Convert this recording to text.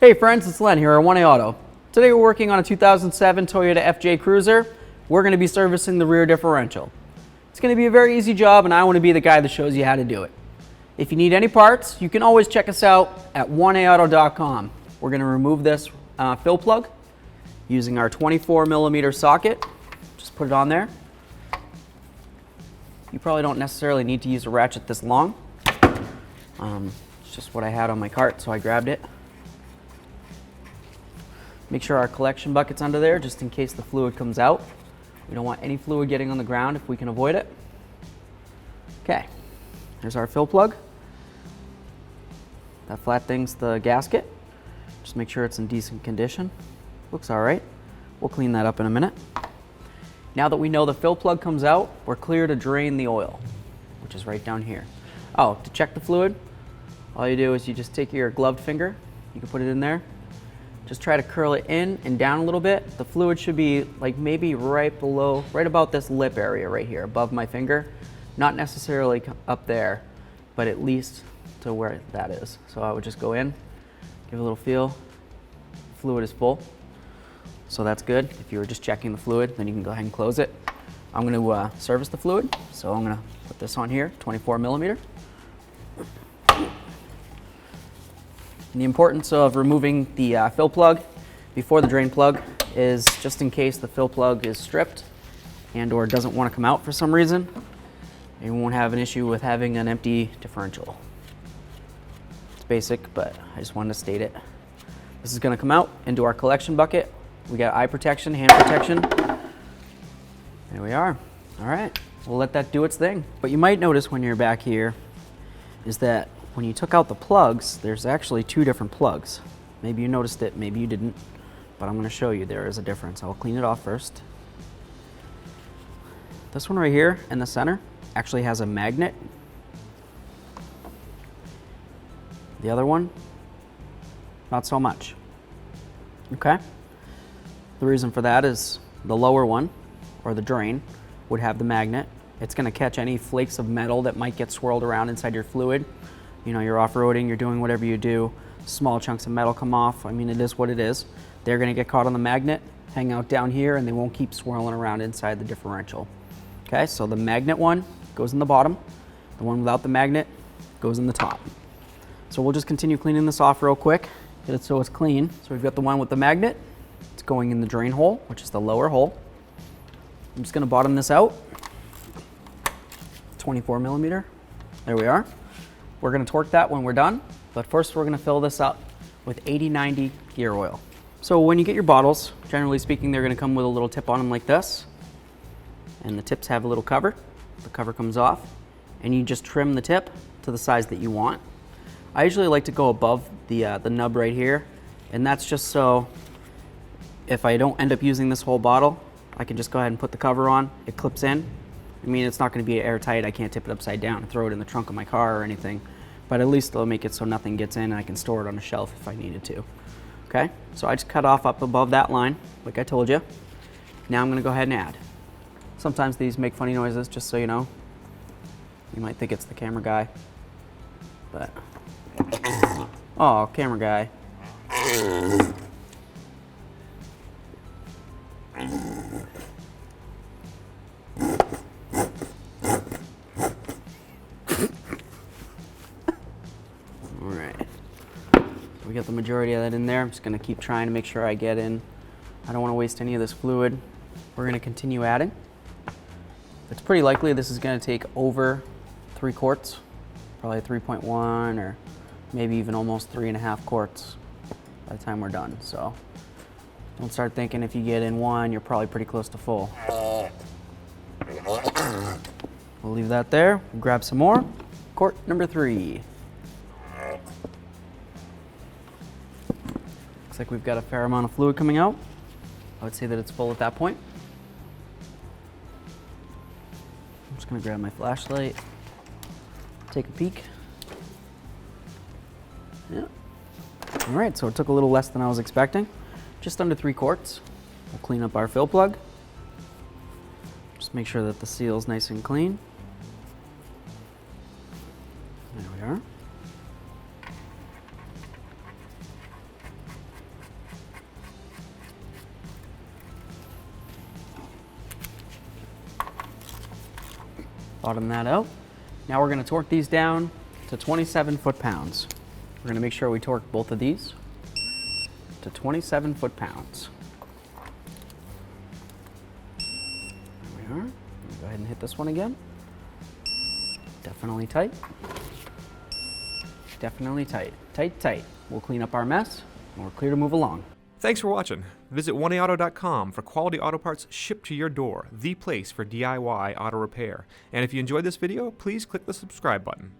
Hey friends, it's Len here at 1A Auto. Today we're working on a 2007 Toyota FJ Cruiser. We're going to be servicing the rear differential. It's going to be a very easy job and I want to be the guy that shows you how to do it. If you need any parts, you can always check us out at 1aauto.com. We're going to remove this fill plug using our 24mm socket. Just put it on there. You probably don't necessarily need to use a ratchet this long. It's just what I had on my cart, so I grabbed it. Make sure our collection bucket's under there just in case the fluid comes out. We don't want any fluid getting on the ground if we can avoid it. Okay, there's our fill plug. That flat thing's the gasket. Just make sure it's in decent condition. Looks all right. We'll clean that up in a minute. Now that we know the fill plug comes out, we're clear to drain the oil, which is right down here. Oh, to check the fluid, all you do is you just take your gloved finger, you can put it in there. Just try to curl it in and down a little bit. The fluid should be like maybe right below, right about this lip area right here, above my finger. Not necessarily up there, but at least to where that is. So I would just go in, give it a little feel. Fluid is full, so that's good. If you were just checking the fluid, then you can go ahead and close it. I'm going to service the fluid, so I'm going to put this on here, 24mm. And the importance of removing the fill plug before the drain plug is just in case the fill plug is stripped and or doesn't want to come out for some reason, you won't have an issue with having an empty differential. It's basic, but I just wanted to state it. This is going to come out into our collection bucket. We got eye protection, hand protection. There we are. All right, we'll let that do its thing. What you might notice when you're back here is that when you took out the plugs, there's actually two different plugs. Maybe you noticed it, maybe you didn't, but I'm going to show you there is a difference. I'll clean it off first. This one right here in the center actually has a magnet. The other one, not so much. Okay? The reason for that is the lower one, or the drain, would have the magnet. It's going to catch any flakes of metal that might get swirled around inside your fluid. You know, you're off-roading, you're doing whatever you do, small chunks of metal come off. I mean, it is what it is. They're going to get caught on the magnet, hang out down here, and they won't keep swirling around inside the differential. Okay, so the magnet one goes in the bottom. The one without the magnet goes in the top. So we'll just continue cleaning this off real quick, get it so it's clean. So we've got the one with the magnet. It's going in the drain hole, which is the lower hole. I'm just going to bottom this out. 24mm. There we are. We're going to torque that when we're done, but first we're going to fill this up with 80-90 gear oil. So when you get your bottles, generally speaking, they're going to come with a little tip on them like this, and the tips have a little cover. The cover comes off, and you just trim the tip to the size that you want. I usually like to go above the nub right here, and that's just so if I don't end up using this whole bottle, I can just go ahead and put the cover on. It clips in. I mean, it's not going to be airtight. I can't tip it upside down and throw it in the trunk of my car or anything, but at least it'll make it so nothing gets in and I can store it on a shelf if I needed to. Okay, so I just cut off up above that line, like I told you. Now I'm going to go ahead and add. Sometimes these make funny noises, just so you know. You might think it's the camera guy, but oh, camera guy. We got the majority of that in there. I'm just going to keep trying to make sure I get in. I don't want to waste any of this fluid. We're going to continue adding. It's pretty likely this is going to take over 3 quarts, probably 3.1 or maybe even almost 3.5 quarts by the time we're done. So don't start thinking if you get in 1, you're probably pretty close to full. We'll leave that there. We'll grab some more. Quart number 3. Looks like we've got a fair amount of fluid coming out. I would say that it's full at that point. I'm just going to grab my flashlight, take a peek. Yeah. All right, so it took a little less than I was expecting. Just under 3 quarts. We'll clean up our fill plug. Just make sure that the seal's nice and clean. There we are. Bottom that out. Now we're going to torque these down to 27 foot-pounds. We're going to make sure we torque both of these to 27 foot-pounds. There we are. Go ahead and hit this one again. Definitely tight. Definitely tight. Tight, tight. We'll clean up our mess, and we're clear to move along. Thanks for watching. Visit 1aauto.com for quality auto parts shipped to your door, the place for DIY auto repair. And if you enjoyed this video, please click the subscribe button.